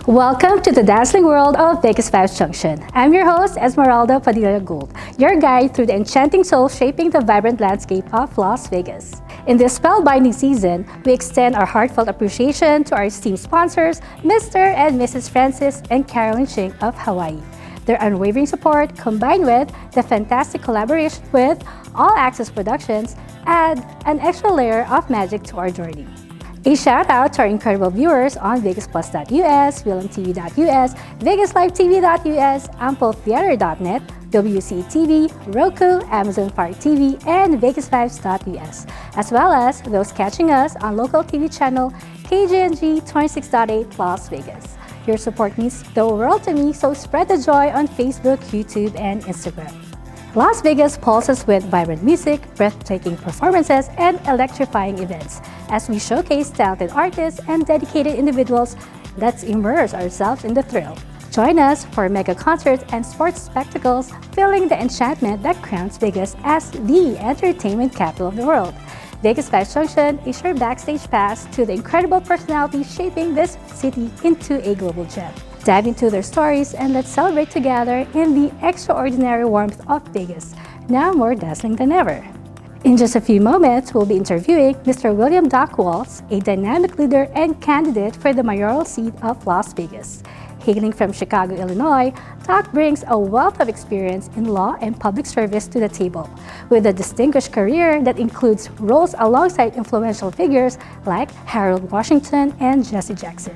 Welcome to the dazzling world of VegasVibes Junction. I'm your host, Esmeralda Padilla-Gould, your guide through the enchanting soul shaping the vibrant landscape of Las Vegas. In this spellbinding season, we extend our heartfelt appreciation to our esteemed sponsors, Mr. and Mrs. Francis and Carolyn Ching of Hawaii. Their unwavering support, combined with the fantastic collaboration with All Access Productions, add an extra layer of magic to our journey. A shout out to our incredible viewers on VegasPlus.us, WillamTV.us, VegasLiveTV.us, AmpleTheater.net, WCTV, Roku, Amazon Fire TV, and VegasVibes.us, as well as those catching us on local TV channel KGNG 26.8 Las Vegas. Your support means the world to me, so spread the joy on Facebook, YouTube, and Instagram. Las Vegas pulses with vibrant music, breathtaking performances, and electrifying events. As we showcase talented artists and dedicated individuals, let's immerse ourselves in the thrill. Join us for mega concerts and sports spectacles, feeling the enchantment that crowns Vegas as the entertainment capital of the world. VegasVibes Junction is your backstage pass to the incredible personalities shaping this city into a global gem. Dive into their stories and let's celebrate together in the extraordinary warmth of Vegas, now more dazzling than ever. In just a few moments, we'll be interviewing Mr. William Doc Waltz, a dynamic leader and candidate for the mayoral seat of Las Vegas. Hailing from Chicago, Illinois, Doc brings a wealth of experience in law and public service to the table, with a distinguished career that includes roles alongside influential figures like Harold Washington and Jesse Jackson.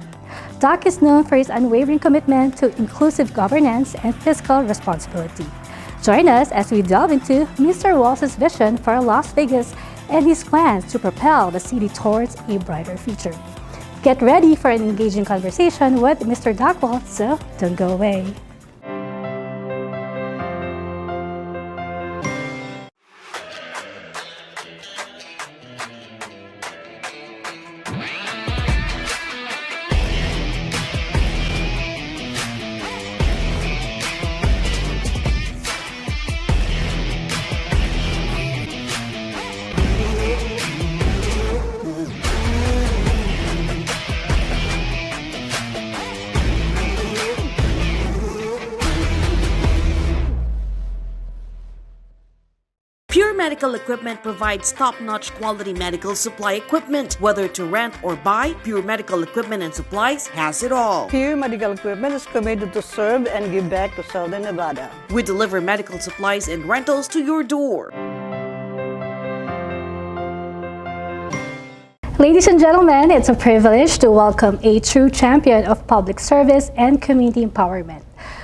Doc is known for his unwavering commitment to inclusive governance and fiscal responsibility. Join us as we delve into Mr. Waltz's vision for Las Vegas and his plans to propel the city towards a brighter future. Get ready for an engaging conversation with Mr. Doc Waltz, so don't go away. Pure Medical Equipment provides top-notch quality medical supply equipment. Whether to rent or buy, Pure Medical Equipment and Supplies has it all. Pure Medical Equipment is committed to serve and give back to Southern Nevada. We deliver medical supplies and rentals to your door. Ladies and gentlemen, it's a privilege to welcome a true champion of public service and community empowerment.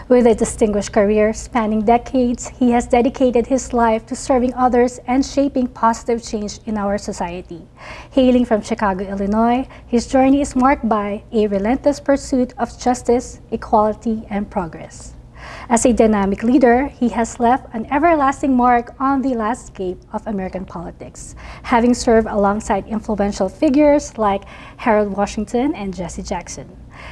With a distinguished career spanning decades, he has dedicated his life to serving others and shaping positive change in our society. Hailing from Chicago, Illinois, his journey is marked by a relentless pursuit of justice, equality, and progress. As a dynamic leader, he has left an everlasting mark on the landscape of American politics, having served alongside influential figures like Harold Washington and Jesse Jackson.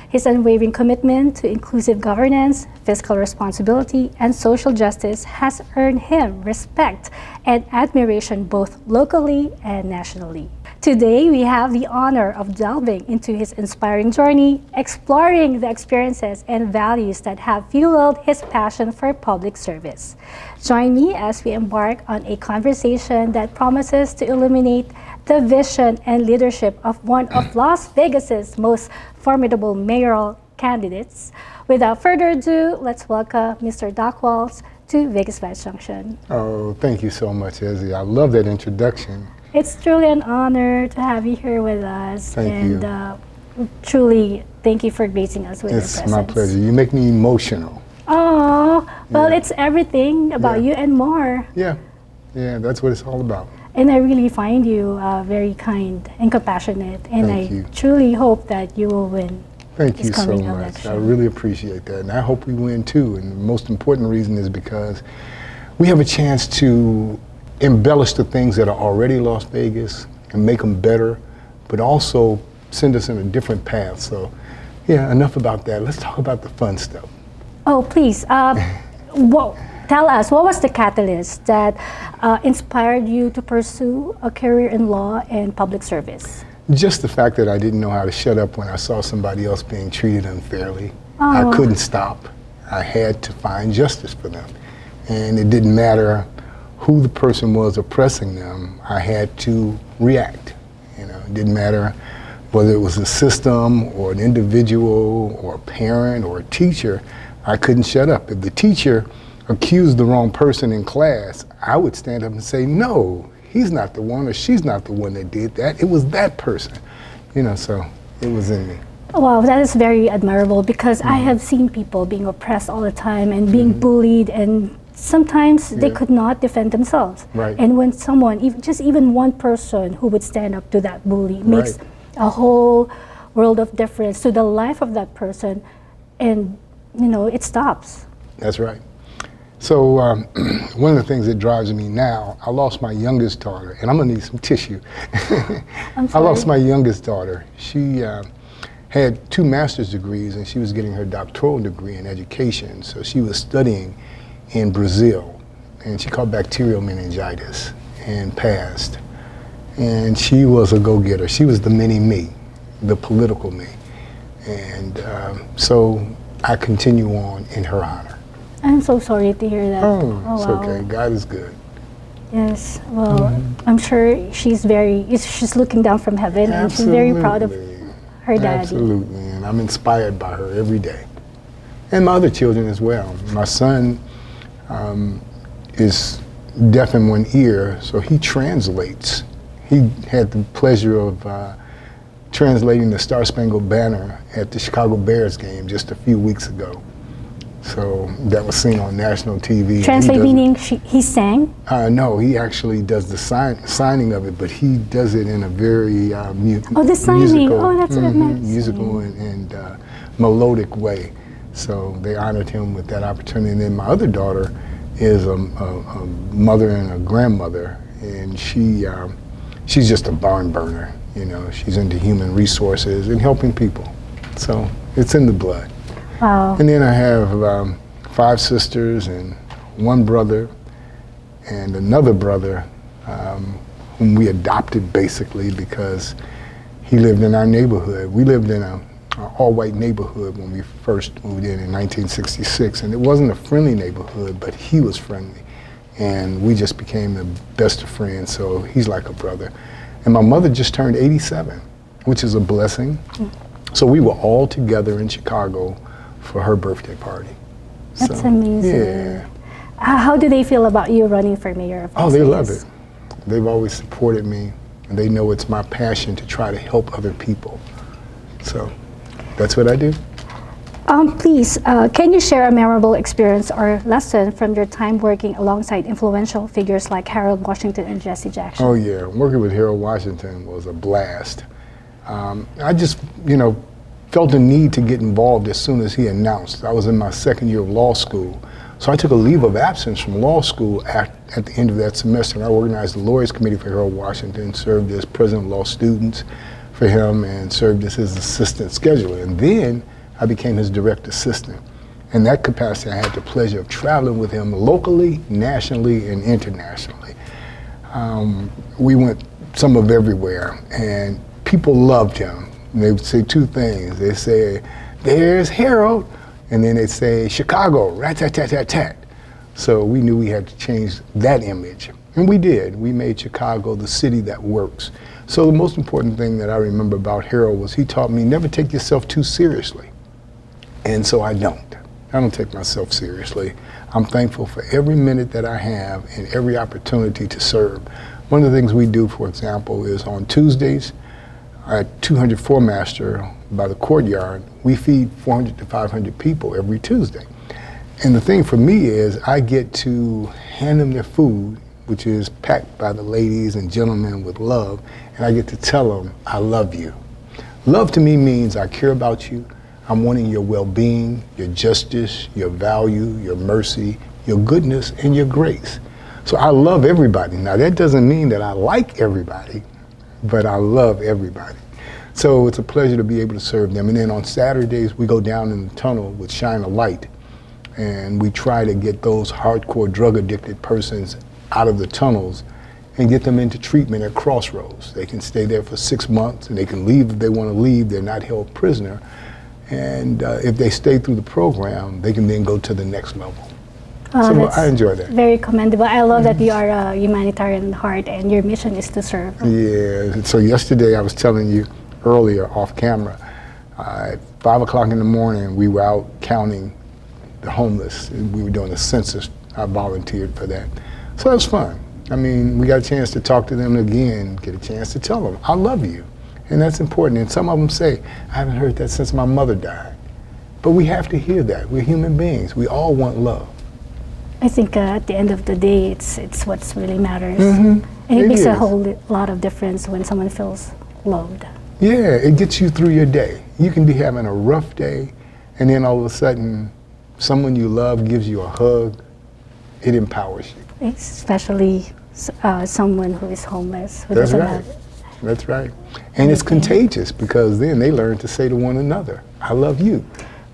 His unwavering commitment to inclusive governance, fiscal responsibility, and social justice has earned him respect and admiration both locally and nationally. Today, we have the honor of delving into his inspiring journey, exploring the experiences and values that have fueled his passion for public service. Join me as we embark on a conversation that promises to illuminate the vision and leadership of one of Las Vegas's most formidable mayoral candidates. Without further ado, let's welcome Mr. Doc Waltz to VegasVibes Junction. Oh, thank you so much, Ezzy. I love that introduction. It's truly an honor to have you here with us. Thank you. Truly, thank you for gracing us with your presence. It's my pleasure. You make me emotional. Oh, well, Yeah. It's everything about you and more. Yeah, that's what it's all about. And I really find you very kind and compassionate. And Thank I you. truly hope that you will win. Thank this you so coming much. election. I really appreciate that. And I hope we win too. And the most important reason is because we have a chance to embellish the things that are already Las Vegas and make them better, but also send us in a different path. So yeah, enough about that. Let's talk about the fun stuff. Oh, please. Tell us, what was the catalyst that inspired you to pursue a career in law and public service? Just the fact that I didn't know how to shut up when I saw somebody else being treated unfairly. I couldn't stop. I had to find justice for them. And it didn't matter who the person was oppressing them, I had to react. You know, it didn't matter whether it was a system or an individual or a parent or a teacher, I couldn't shut up. If the teacher accused the wrong person in class, I would stand up and say, no, he's not the one or she's not the one that did that. It was that person. You know, so it was in me. Wow, that is very admirable because I have seen people being oppressed all the time and being bullied, and sometimes they could not defend themselves. Right. And when someone, even one person who would stand up to that bully makes a whole world of difference to the life of that person, and you know, it stops. That's right. So one of the things that drives me now, I lost my youngest daughter, and I'm gonna need some tissue. I'm I sorry. lost my youngest daughter. She had 2 master's degrees, and she was getting her doctoral degree in education. So she was studying in Brazil, and she caught bacterial meningitis and passed. And she was a go-getter. She was the mini-me, the political me. And so I continue on in her honor. I'm so sorry to hear that. Oh, it's wow. okay. God is good. Yes, well, I'm sure she's looking down from heaven and she's very proud of her daddy. Absolutely, and I'm inspired by her every day. And my other children as well. My son is deaf in one ear, so he translates. He had the pleasure of translating the Star Spangled Banner at the Chicago Bears game just a few weeks ago. So that was seen on national TV. Translate meaning he sang? No, he actually does the signing of it, but he does it in a very the signing. musical, Oh, that's what I meant. musical and melodic way. So they honored him with that opportunity. And then my other daughter is a mother and a grandmother, and she's just a barn burner. You know, she's into human resources and helping people. So it's in the blood. Wow. And then I have 5 sisters and 1 brother and another brother whom we adopted basically because he lived in our neighborhood. We lived in an all-white neighborhood when we first moved in 1966, and it wasn't a friendly neighborhood, but he was friendly. And we just became the best of friends, so he's like a brother. And my mother just turned 87, which is a blessing. So we were all together in Chicago for her birthday party. That's So, amazing. Yeah. How do they feel about you running for mayor of Las Oh, they love Vegas? it. They've always supported me, and they know it's my passion to try to help other people. So that's what I do. Please, can you share a memorable experience or lesson from your time working alongside influential figures like Harold Washington and Jesse Jackson? Oh yeah, working with Harold Washington was a blast. I just, felt a need to get involved as soon as he announced. I was in my 2nd year of law school, so I took a leave of absence from law school at the end of that semester, and I organized the Lawyers Committee for Harold Washington, served as president of law students for him, and served as his assistant scheduler. And then I became his direct assistant. In that capacity, I had the pleasure of traveling with him locally, nationally, and internationally. We went some of everywhere, and people loved him. And they would say 2 things. They say, "There's Harold," and then they'd say, "Chicago, rat-tat-tat-tat-tat." So we knew we had to change that image. And we did. We made Chicago the city that works. So the most important thing that I remember about Harold was he taught me never take yourself too seriously. And so I don't take myself seriously. I'm thankful for every minute that I have and every opportunity to serve. One of the things we do, for example, is on Tuesdays at 204 Master by the courtyard, we feed 400 to 500 people every Tuesday. And the thing for me is I get to hand them their food, which is packed by the ladies and gentlemen with love, and I get to tell them, I love you. Love to me means I care about you. I'm wanting your well-being, your justice, your value, your mercy, your goodness, and your grace. So I love everybody. Now that doesn't mean that I like everybody, but I love everybody. So it's a pleasure to be able to serve them. And then on Saturdays, we go down in the tunnel with Shine a Light, and we try to get those hardcore drug-addicted persons out of the tunnels and get them into treatment at Crossroads. They can stay there for 6 months, and they can leave if they want to leave. They're not held prisoner. And if they stay through the program, they can then go to the next level. So I enjoy that. Very commendable. I love that you are a humanitarian heart and your mission is to serve. Yeah, so yesterday I was telling you earlier off camera, at 5 o'clock in the morning, we were out counting the homeless. We were doing a census. I volunteered for that. So that was fun. I mean, we got a chance to talk to them again, get a chance to tell them, I love you. And that's important. And some of them say, I haven't heard that since my mother died. But we have to hear that. We're human beings. We all want love. I think at the end of the day, it's what really matters. Mm-hmm. And it makes a whole lot of difference when someone feels loved. Yeah, it gets you through your day. You can be having a rough day, and then all of a sudden, someone you love gives you a hug. It empowers you. Especially someone who is homeless. Who That's doesn't right. have That's right. And it's contagious because then they learn to say to one another, I love you.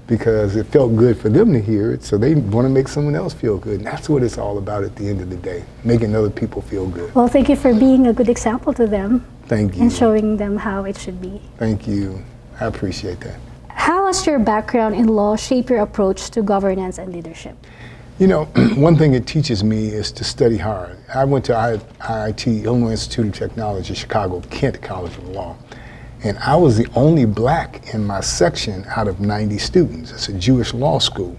Because it felt good for them to hear it, so they want to make someone else feel good. And that's what it's all about at the end of the day, making other people feel good. Well, thank you for being a good example to them. Thank you. And showing them how it should be. Thank you. I appreciate that. How has your background in law shaped your approach to governance and leadership? You know, one thing it teaches me is to study hard. I went to IIT, Illinois Institute of Technology, Chicago, Kent College of Law. And I was the only black in my section out of 90 students. It's a Jewish law school.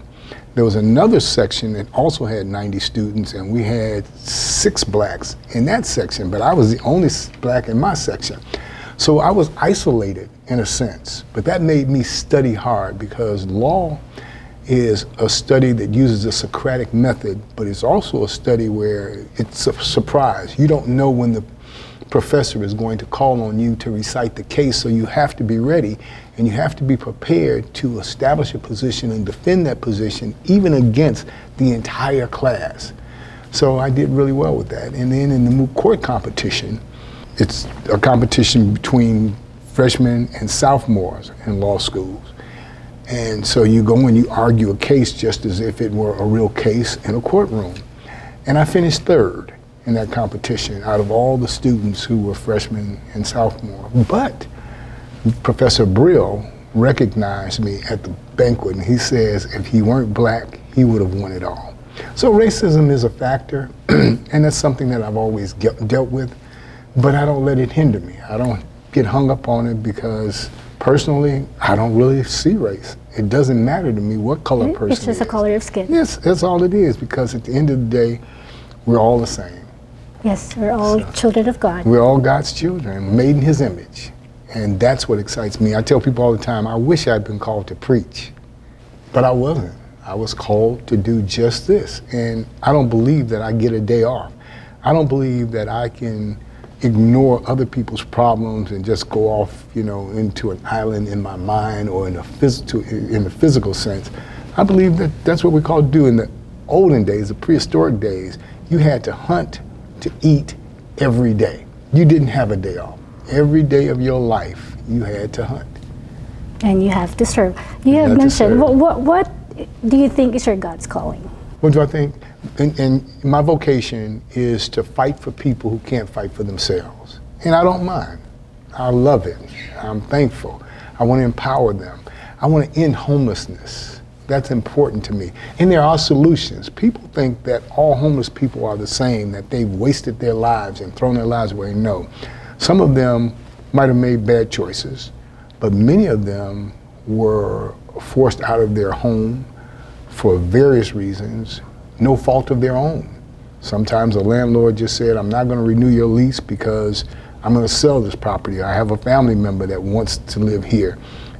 There was another section that also had 90 students, and we had 6 blacks in that section, but I was the only black in my section. So I was isolated in a sense, but that made me study hard because law is a study that uses a Socratic method, but it's also a study where it's a surprise. You don't know when the professor is going to call on you to recite the case, so you have to be ready and you have to be prepared to establish a position and defend that position even against the entire class. So I did really well with that. And then in the moot court competition, it's a competition between freshmen and sophomores in law schools. And so you go and you argue a case just as if it were a real case in a courtroom. And I finished 3rd in that competition out of all the students who were freshmen and sophomore. But Professor Brill recognized me at the banquet, and he says if he weren't black, he would have won it all. So racism is a factor, and that's something that I've always dealt with, but I don't let it hinder me. I don't get hung up on it because personally, I don't really see race. It doesn't matter to me what color a person is. It's just a color of skin. Yes, that's all it is, because at the end of the day, we're all the same. Yes, we're all children of God. We're all God's children, made in His image. And that's what excites me. I tell people all the time, I wish I'd been called to preach, but I wasn't. I was called to do just this. And I don't believe that I get a day off. I don't believe that I can ignore other people's problems and just go off, into an island in my mind or in the physical sense. I believe that that's what we call do. In the olden days, the prehistoric days, you had to hunt to eat every day. You didn't have a day off. Every day of your life, you had to hunt. And you have to serve. You have mentioned, what do you think is your God's calling? What do I think? And my vocation is to fight for people who can't fight for themselves. And I don't mind. I love it. I'm thankful. I want to empower them. I want to end homelessness. That's important to me. And there are solutions. People think that all homeless people are the same, that they've wasted their lives and thrown their lives away. No. Some of them might have made bad choices, but many of them were forced out of their home for various reasons, no fault of their own. Sometimes the landlord just said, I'm not going to renew your lease because I'm going to sell this property. I have a family member that wants to live here.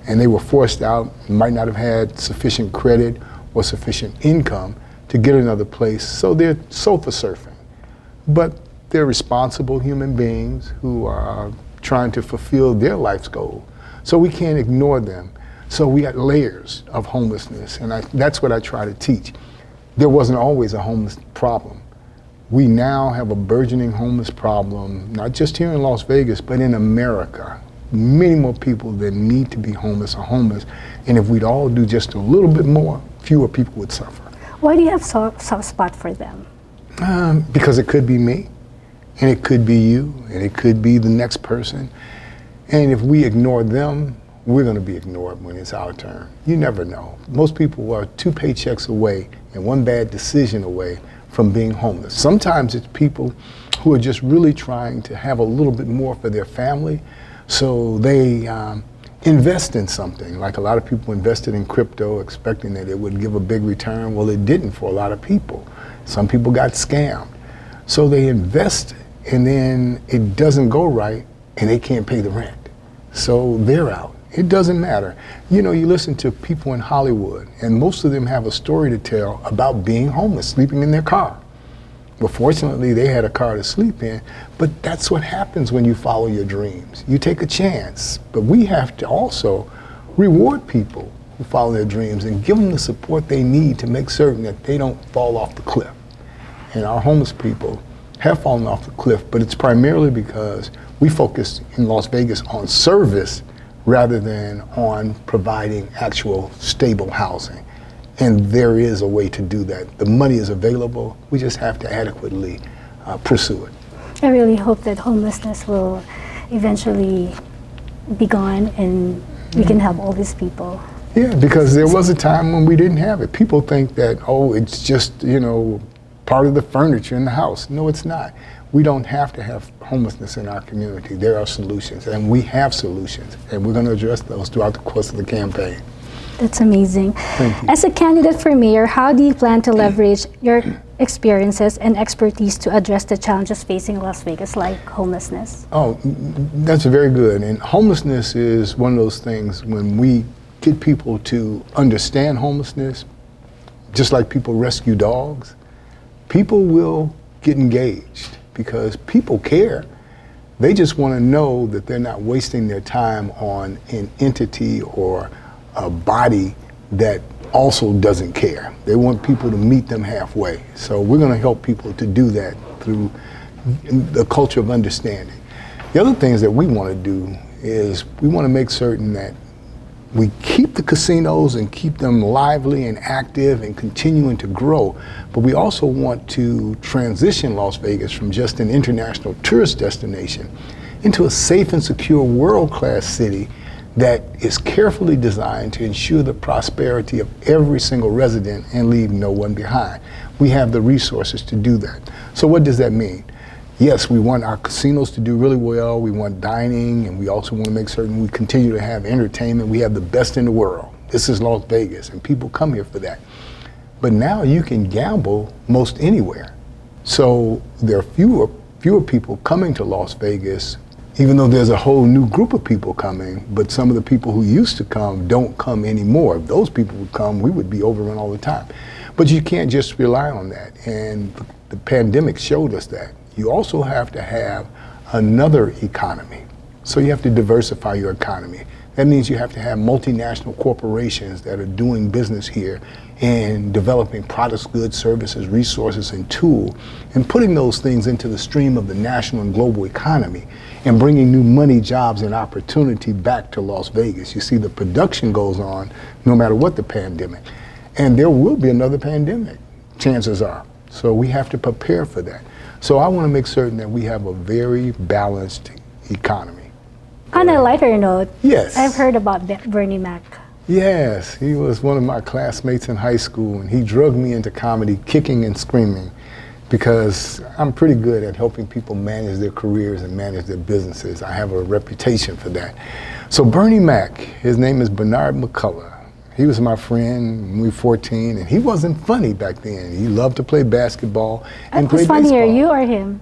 And they were forced out, might not have had sufficient credit or sufficient income to get another place, so they're sofa surfing. But they're responsible human beings who are trying to fulfill their life's goal. So we can't ignore them. So we got layers of homelessness, and that's what I try to teach. There wasn't always a homeless problem. We now have a burgeoning homeless problem, not just here in Las Vegas, but in America. Many more people that need to be homeless are homeless, and if we'd all do just a little bit more, fewer people would suffer. Why do you have soft spot for them? Because it could be me. And it could be you, and it could be the next person. And if we ignore them, we're going to be ignored when it's our turn. You never know. Most people are 2 paychecks away and 1 bad decision away from being homeless. Sometimes it's people who are just really trying to have a little bit more for their family, so they invest in something. Like a lot of people invested in crypto expecting that it would give a big return. Well, it didn't for a lot of people. Some people got scammed. So they invest and then it doesn't go right and they can't pay the rent. So they're out. It doesn't matter. You know, you listen to people in Hollywood and most of them have a story to tell about being homeless, sleeping in their car. Well, fortunately, they had a car to sleep in, but that's what happens when you follow your dreams. You take a chance, but we have to also reward people who follow their dreams and give them the support they need to make certain that they don't fall off the cliff. And our homeless people have fallen off the cliff, but it's primarily because we focus in Las Vegas on service rather than on providing actual stable housing. And there is a way to do that. The money is available. We just have to adequately pursue it. I really hope that homelessness will eventually be gone and we can help all these people. Yeah, because there was a time when we didn't have it. People think that, oh, it's just, you know, part of the furniture in the house. No, it's not. We don't have to have homelessness in our community. There are solutions, and we have solutions, and we're going to address those throughout the course of the campaign. That's amazing. Thank you. As a candidate for mayor, how do you plan to leverage your experiences and expertise to address the challenges facing Las Vegas, like homelessness? Oh, that's very good. And homelessness is one of those things when we get people to understand homelessness, just like people rescue dogs, people will get engaged because people care. They just want to know that they're not wasting their time on an entity or a body that also doesn't care. They want people to meet them halfway. So we're going to help people to do that through the culture of understanding. The other things that we want to do is we want to make certain that we keep the casinos and keep them lively and active and continuing to grow, but we also want to transition Las Vegas from just an international tourist destination into a safe and secure world-class city that is carefully designed to ensure the prosperity of every single resident and leave no one behind. We have the resources to do that. So what does that mean? Yes, we want our casinos to do really well. We want dining, and we also want to make certain we continue to have entertainment. We have the best in the world. This is Las Vegas, and people come here for that. But now you can gamble most anywhere. So there are fewer people coming to Las Vegas, even though there's a whole new group of people coming, but some of the people who used to come don't come anymore. If those people would come, we would be overrun all the time. But you can't just rely on that, and the pandemic showed us that. You also have to have another economy. So you have to diversify your economy. That means you have to have multinational corporations that are doing business here and developing products, goods, services, resources, and tools, and putting those things into the stream of the national and global economy and bringing new money, jobs, and opportunity back to Las Vegas. You see, the production goes on no matter what the pandemic. And there will be another pandemic, chances are. So we have to prepare for that. So I want to make certain that we have a very balanced economy. On a lighter note, yes, I've heard about Bernie Mac. Yes, he was one of my classmates in high school, and he drugged me into comedy, kicking and screaming, because I'm pretty good at helping people manage their careers and manage their businesses. I have a reputation for that. So Bernie Mac, his name is Bernard McCullough. He was my friend when we were 14, and he wasn't funny back then. He loved to play basketball and play baseball. Who's funnier, you or him?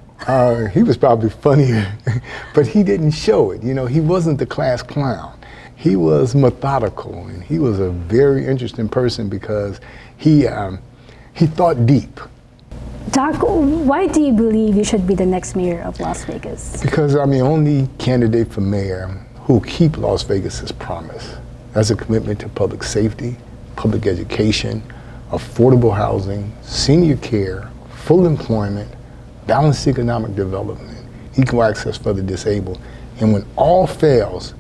He was probably funnier, but he didn't show it. You know, he wasn't the class clown. He was methodical, and he was a very interesting person because he thought deep. Doc, why do you believe you should be the next mayor of Las Vegas? Because I'm the only candidate for mayor who will keep Las Vegas' promise. That's a commitment to public safety, public education, affordable housing, senior care, full employment, balanced economic development, equal access for the disabled, and when all fails,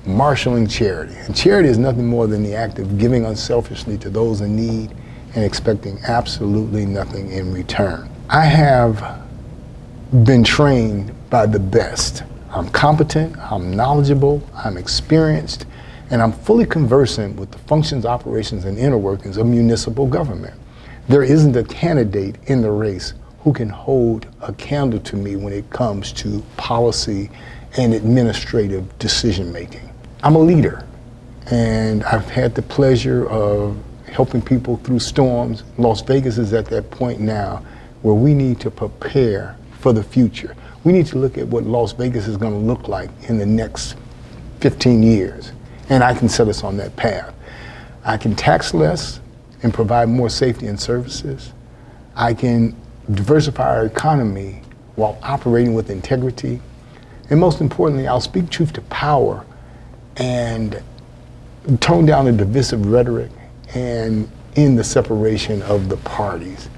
marshaling charity. And charity is nothing more than the act of giving unselfishly to those in need and expecting absolutely nothing in return. I have been trained by the best. I'm competent, I'm knowledgeable, I'm experienced, and I'm fully conversant with the functions, operations, and inner workings of municipal government. There isn't a candidate in the race who can hold a candle to me when it comes to policy and administrative decision making. I'm a leader, and I've had the pleasure of helping people through storms. Las Vegas is at that point now where we need to prepare for the future. We need to look at what Las Vegas is going to look like in the next 15 years, and I can set us on that path. I can tax less and provide more safety and services. I can diversify our economy while operating with integrity. And most importantly, I'll speak truth to power and tone down the divisive rhetoric and end the separation of the parties.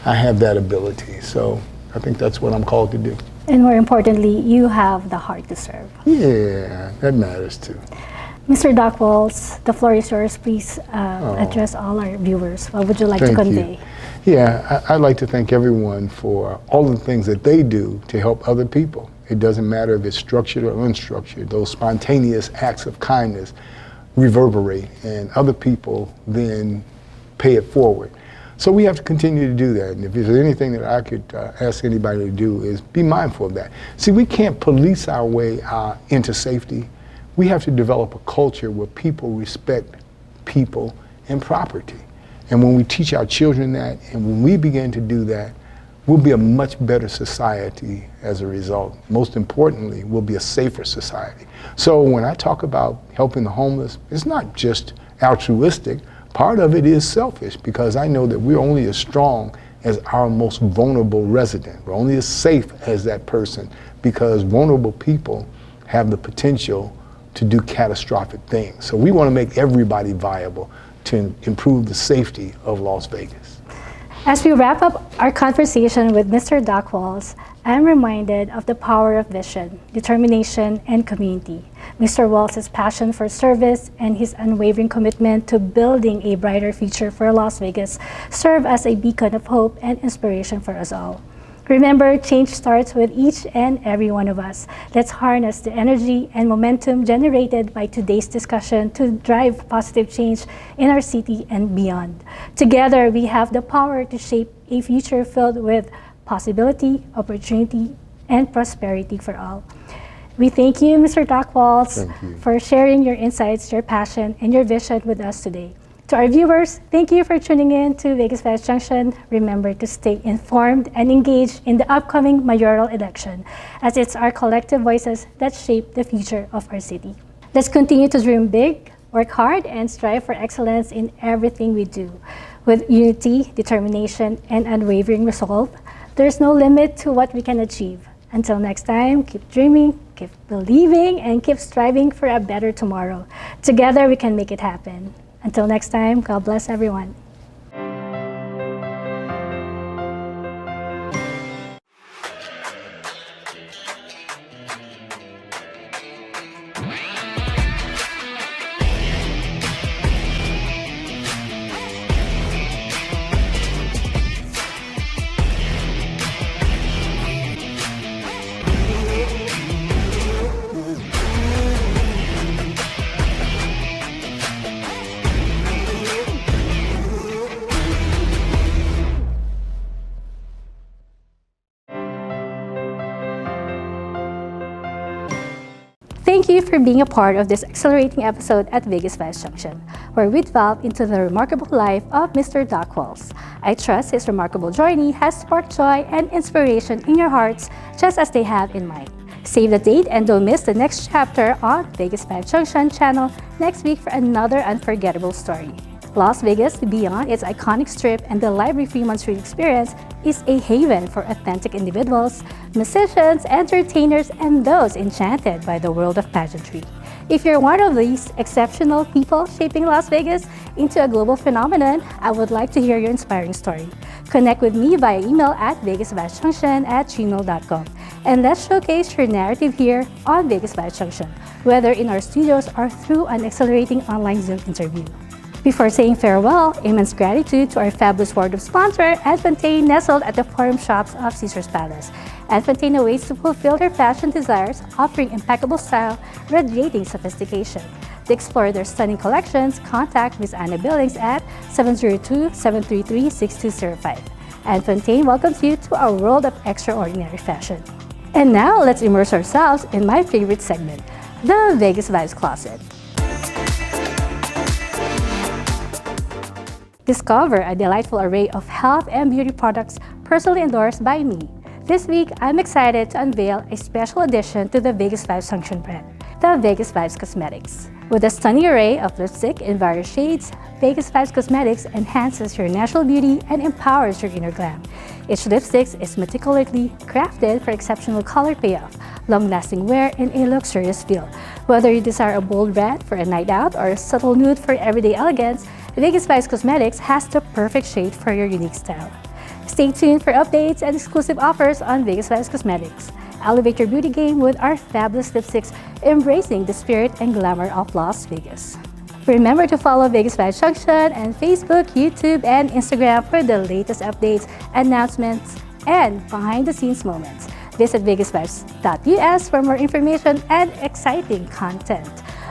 I have that ability, so I think that's what I'm called to do. And more importantly, you have the heart to serve. Yeah, that matters too. Mr. Doc Walls, the floor is yours. Please address all our viewers. What would you like to Thank convey? you. Yeah, I'd like to thank everyone for all the things that they do to help other people. It doesn't matter if it's structured or unstructured. Those spontaneous acts of kindness reverberate, and other people then pay it forward. So we have to continue to do that. And if there's anything that I could ask anybody to do is be mindful of that. See, we can't police our way into safety. We have to develop a culture where people respect people and property. And when we teach our children that, and when we begin to do that, we'll be a much better society as a result. Most importantly, we'll be a safer society. So when I talk about helping the homeless, it's not just altruistic. Part of it is selfish, because I know that we're only as strong as our most vulnerable resident. We're only as safe as that person, because vulnerable people have the potential to do catastrophic things. So we want to make everybody viable to improve the safety of Las Vegas. As we wrap up our conversation with Mr. Doc Walls, I'm reminded of the power of vision, determination, and community. Mr. Walls' passion for service and his unwavering commitment to building a brighter future for Las Vegas serve as a beacon of hope and inspiration for us all. Remember, change starts with each and every one of us. Let's harness the energy and momentum generated by today's discussion to drive positive change in our city and beyond. Together, we have the power to shape a future filled with possibility, opportunity, and prosperity for all. We thank you, Mr. Doc Walls, for sharing your insights, your passion, and your vision with us today. To our viewers, thank you for tuning in to VegasVibes Junction. Remember to stay informed and engaged in the upcoming mayoral election, as it's our collective voices that shape the future of our city. Let's continue to dream big, work hard, and strive for excellence in everything we do. With unity, determination, and unwavering resolve, there's no limit to what we can achieve. Until next time, keep dreaming, keep believing, and keep striving for a better tomorrow. Together, we can make it happen. Until next time, God bless everyone. Thank you for being a part of this exhilarating episode at VegasVibes Junction, where we delve into the remarkable life of Mr. Doc Walls. I trust his remarkable journey has sparked joy and inspiration in your hearts, just as they have in mine. Save the date and don't miss the next chapter on VegasVibes Junction channel next week for another unforgettable story. Las Vegas, beyond its iconic strip and the lively Fremont Street experience, is a haven for authentic individuals, musicians, entertainers, and those enchanted by the world of pageantry. If you're one of these exceptional people shaping Las Vegas into a global phenomenon, I would like to hear your inspiring story. Connect with me via email at vegasvibesjunction@gmail.com, and let's showcase your narrative here on VegasVibes Junction, whether in our studios or through an exhilarating online Zoom interview. Before saying farewell, immense gratitude to our fabulous ward of sponsor, Fontaine, nestled at the forum shops of Caesar's Palace. Fontaine awaits to fulfill their fashion desires, offering impeccable style, radiating sophistication. To explore their stunning collections, contact Ms. Anna Billings at 702-733-6205. Fontaine welcomes you to our world of extraordinary fashion. And now, let's immerse ourselves in my favorite segment, the Vegas Vibes Closet. Discover a delightful array of health and beauty products personally endorsed by me. This week, I'm excited to unveil a special addition to the VegasVibes Junction brand, the VegasVibes Cosmetics. With a stunning array of lipstick in various shades, VegasVibes Cosmetics enhances your natural beauty and empowers your inner glam. Each lipstick is meticulously crafted for exceptional color payoff, long-lasting wear, and a luxurious feel. Whether you desire a bold red for a night out or a subtle nude for everyday elegance, VegasVibes Cosmetics has the perfect shade for your unique style. Stay tuned for updates and exclusive offers on VegasVibes Cosmetics. Elevate your beauty game with our fabulous lipsticks, embracing the spirit and glamour of Las Vegas. Remember to follow VegasVibes Junction on Facebook, YouTube, and Instagram for the latest updates, announcements, and behind-the-scenes moments. Visit vegasvibes.us for more information and exciting content.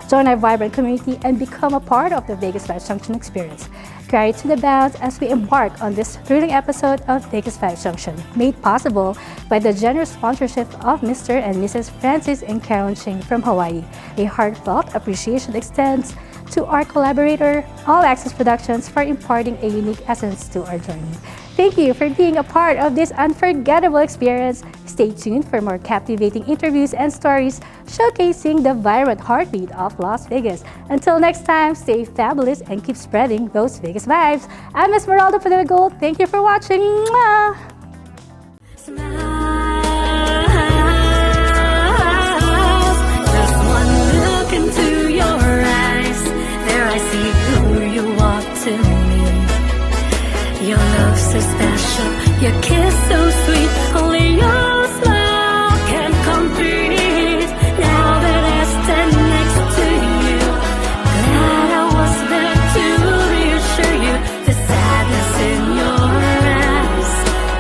Join our vibrant community and become a part of the VegasVibes Junction experience. Carry to the bounds as we embark on this thrilling episode of VegasVibes Junction, made possible by the generous sponsorship of Mr. and Mrs. Francis and Karen Ching from Hawaii. A heartfelt appreciation extends to our collaborator, All Access Productions, for imparting a unique essence to our journey. Thank you for being a part of this unforgettable experience. Stay tuned for more captivating interviews and stories showcasing the vibrant heartbeat of Las Vegas. Until next time, stay fabulous and keep spreading those Vegas vibes. I'm Esmeralda Padilla-Gould. Thank you for watching. Mwah! Just one look into your eyes, there I see who you are to me. Your love so special, your kiss so sweet, only your smile can complete. Now that I stand next to you, glad I was there to reassure you. The sadness in your eyes,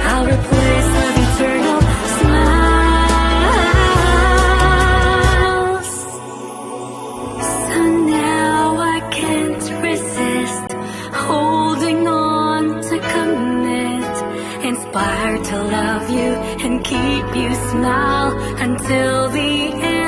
I'll replace with eternal smiles. So now I can't resist holding on to commit, inspired to love you and keep you smile until the end.